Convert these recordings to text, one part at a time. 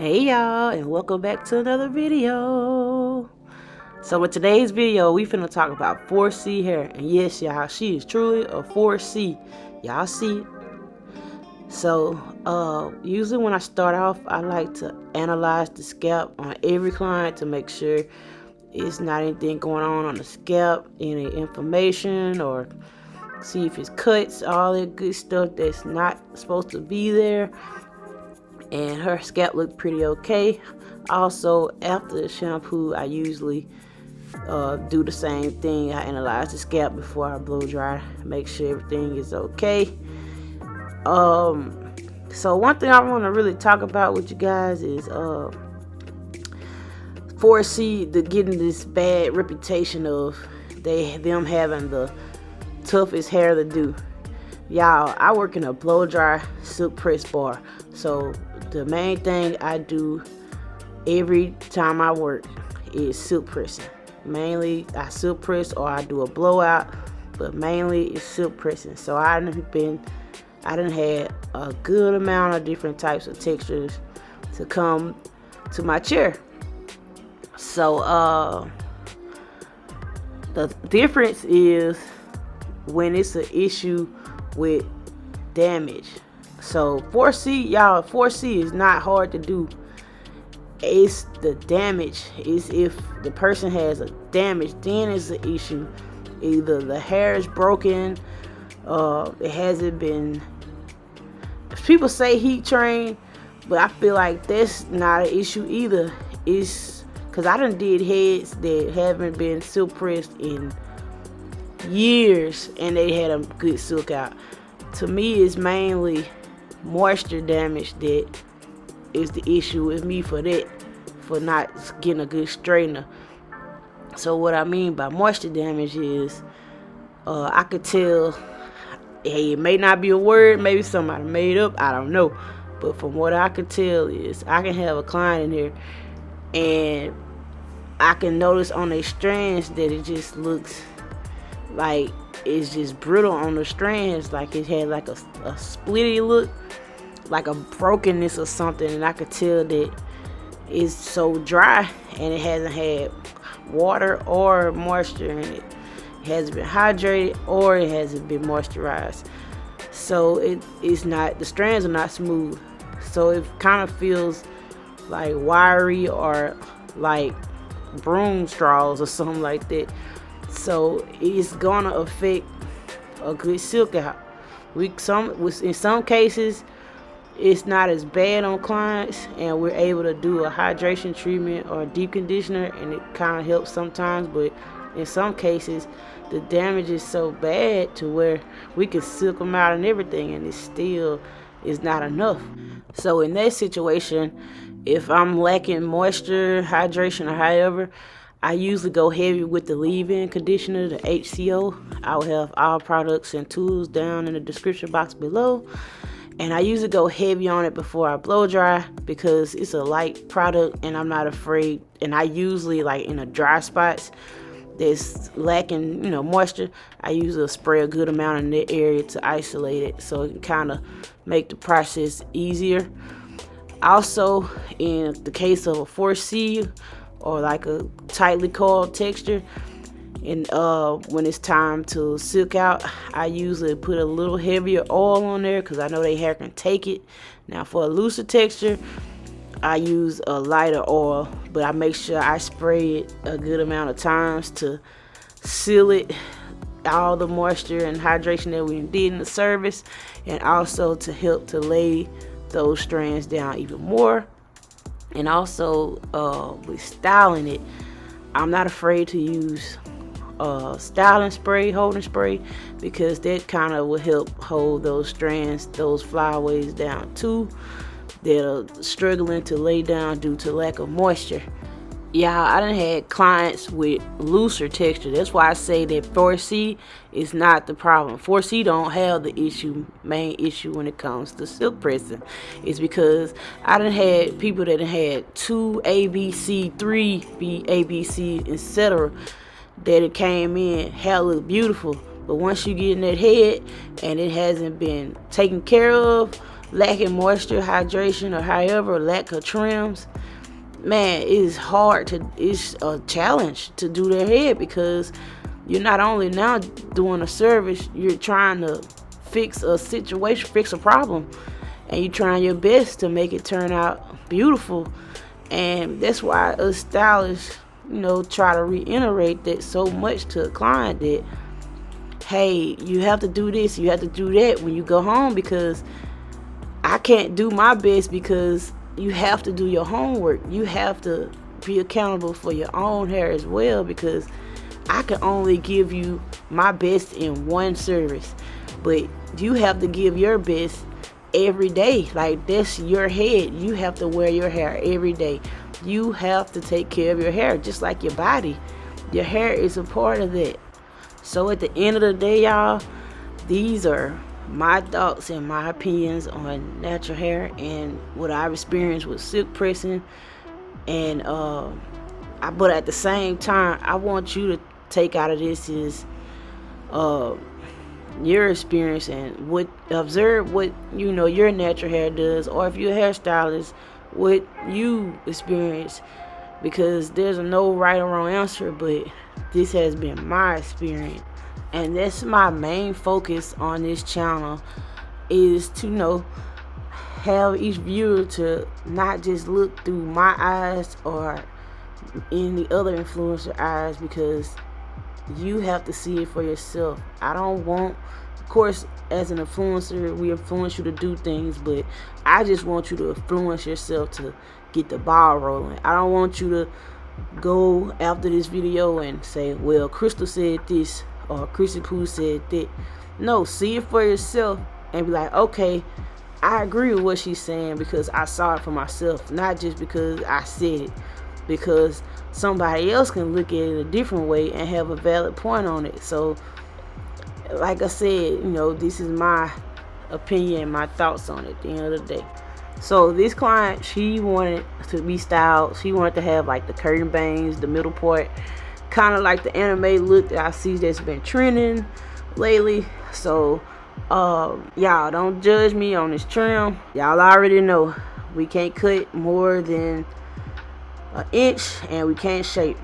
Hey y'all, and welcome back to another video. So with today's video, we finna talk about 4C hair. And yes y'all, she is truly a 4C. Y'all see. So usually when I start off, I like to analyze the scalp on every client to make sure it's not anything going on the scalp, any inflammation, or see if it's cuts, all that good stuff that's not supposed to be there. And her scalp looked pretty okay. Also, after the shampoo, I usually do the same thing. I analyze the scalp before I blow dry, make sure everything is okay. So one thing I want to really talk about with you guys is 4C getting this bad reputation of them having the toughest hair to do. Y'all, I work in a blow dry silk press bar, so the main thing I do every time I work is silk pressing. Mainly I silk press or I do a blowout, but mainly it's silk pressing. So I done had a good amount of different types of textures to come to my chair. So the difference is when it's an issue with damage. So 4C, y'all, 4C is not hard to do. It's the damage. Is if the person has a damage, then it's the issue. Either the hair is broken, it hasn't been. People say heat trained, but I feel like that's not an issue either. It's because I done did heads that haven't been silk pressed in years, and they had a good silk out. To me, it's mainly moisture damage that is the issue with me for not getting a good straightener. So what I mean by moisture damage is I could tell, hey, it may not be a word, maybe somebody made up, I don't know, but from what I could tell is I can have a client in here and I can notice on their strands that it just looks like it's just brittle on the strands, like it had like a splitty look, like a brokenness or something, and I could tell that it's so dry and it hasn't had water or moisture in it. It hasn't been hydrated or it hasn't been moisturized. So it's not, the strands are not smooth. So it kind of feels like wiry or like broom straws or something like that. So it's gonna affect a good silk out. In some cases it's not as bad on clients, and we're able to do a hydration treatment or a deep conditioner, and it kind of helps sometimes. But in some cases the damage is so bad to where we can silk them out and everything, and it still is not enough. So in that situation, if I'm lacking moisture, hydration, or however, I usually go heavy with the leave-in conditioner, the HCO. I will have all products and tools down in the description box below. And I usually go heavy on it before I blow dry because it's a light product and I'm not afraid. And I usually, like in the dry spots that's lacking, moisture, I usually spray a good amount in that area to isolate it so it can kind of make the process easier. Also, in the case of a 4C, or like a tightly coiled texture, and when it's time to silk out, I usually put a little heavier oil on there because I know their hair can take it. Now for a looser texture, I use a lighter oil, but I make sure I spray it a good amount of times to seal it, all the moisture and hydration that we did in the service, and also to help to lay those strands down even more. And also with styling it, I'm not afraid to use styling spray, holding spray, because that kind of will help hold those strands, those flyaways down too, that are struggling to lay down due to lack of moisture. Yeah, I done had clients with looser texture. That's why I say that 4C is not the problem. 4C don't have the main issue when it comes to silk pressing. It's because I done had people that had 2 ABC, 3 ABC, etc. that it came in, hair look beautiful, but once you get in that head and it hasn't been taken care of, lacking moisture, hydration, or however, lack of trims, man, it's a challenge to do their hair, because you're not only now doing a service, you're trying to fix a situation, fix a problem, and you're trying your best to make it turn out beautiful. And that's why us stylists, try to reiterate that so much to a client, that hey, you have to do this, you have to do that when you go home, because I can't do my best, because you have to do your homework. You have to be accountable for your own hair as well, because I can only give you my best in one service, but you have to give your best every day. Like, that's your head. You have to wear your hair every day. You have to take care of your hair, just like your body. Your hair is a part of that. So at the end of the day, y'all, these are my thoughts and my opinions on natural hair and what I've experienced with silk pressing. And but at the same time, I want you to take out of this is your experience, and observe what your natural hair does, or if you're a hairstylist, what you experience, because there's no right or wrong answer, but this has been my experience. And that's my main focus on this channel, is to have each viewer to not just look through my eyes or any other influencer eyes, because you have to see it for yourself. I don't want, of course, as an influencer, we influence you to do things, but I just want you to influence yourself to get the ball rolling. I don't want you to go after this video and say, well, KRISTAL said this, or Shampoo said that. No, see it for yourself and be like, okay, I agree with what she's saying, because I saw it for myself, not just because I said it, because somebody else can look at it a different way and have a valid point on it. So like I said, this is my opinion, my thoughts on it at the end of the day. So this client, she wanted to be styled. She wanted to have like the curtain bangs, the middle part, kind of like the anime look that I see that's been trending lately. So y'all don't judge me on this trim. Y'all already know we can't cut more than an inch, and we can't shape,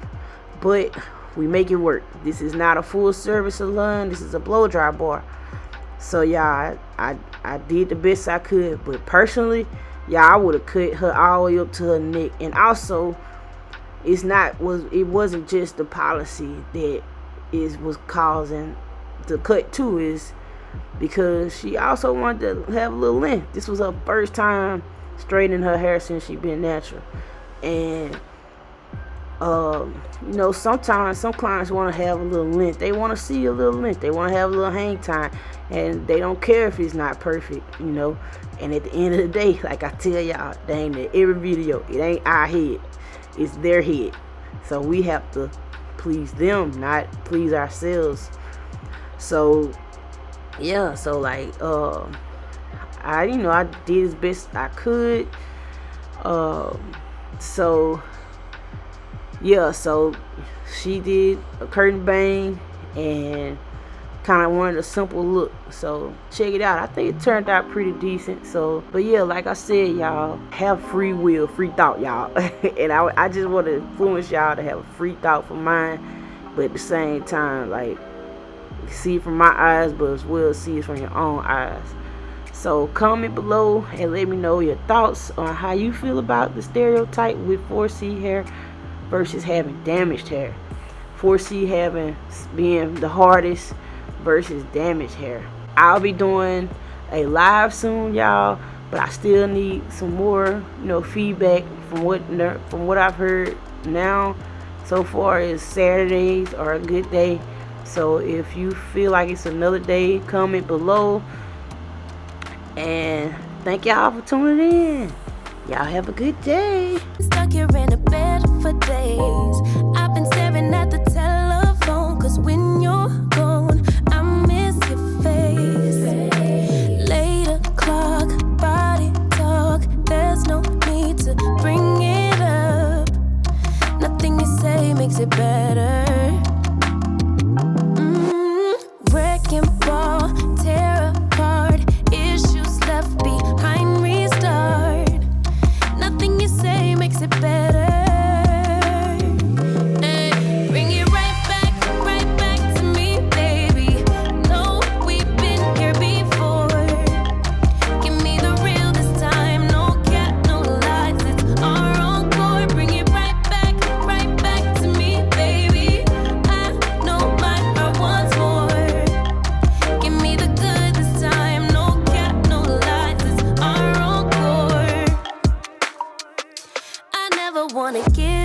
but we make it work. This is not a full service salon. This is a blow dry bar. So y'all, I did the best I could, but personally, y'all, I would have cut her all the way up to her neck. And also, it wasn't just the policy that was causing the cut too, is because she also wanted to have a little length. This was her first time straightening her hair since she been natural. And sometimes some clients want to have a little length. They want to see a little length. They want to have a little hang time, and they don't care if it's not perfect, And at the end of the day, like I tell y'all, dang, in every video, it ain't our head, it's their head. So we have to please them, not please ourselves. So yeah, so like I did as best I could. So yeah, so she did a curtain bang and kind of wanted a simple look. So check it out. I think it turned out pretty decent. So, but yeah, like I said, y'all, have free will, free thought, y'all. And I just want to influence y'all to have a free thought for mine, but at the same time, like, see it from my eyes, but as well see it from your own eyes. So comment below and let me know your thoughts on how you feel about the stereotype with 4C hair versus having damaged hair. 4C being the hardest versus damaged hair. I'll be doing a live soon, y'all, but I still need some more, feedback from what I've heard now. So far is Saturdays are a good day. So if you feel like it's another day, comment below. And thank y'all for tuning in. Y'all have a good day. Stuck here in a bed for days. I've been staring at the telephone, 'cause when you're gone, I miss your face. Late o'clock, body talk. There's no need to bring it up. Nothing you say makes it better. Wrecking ball, tear apart, issues left behind. wanna give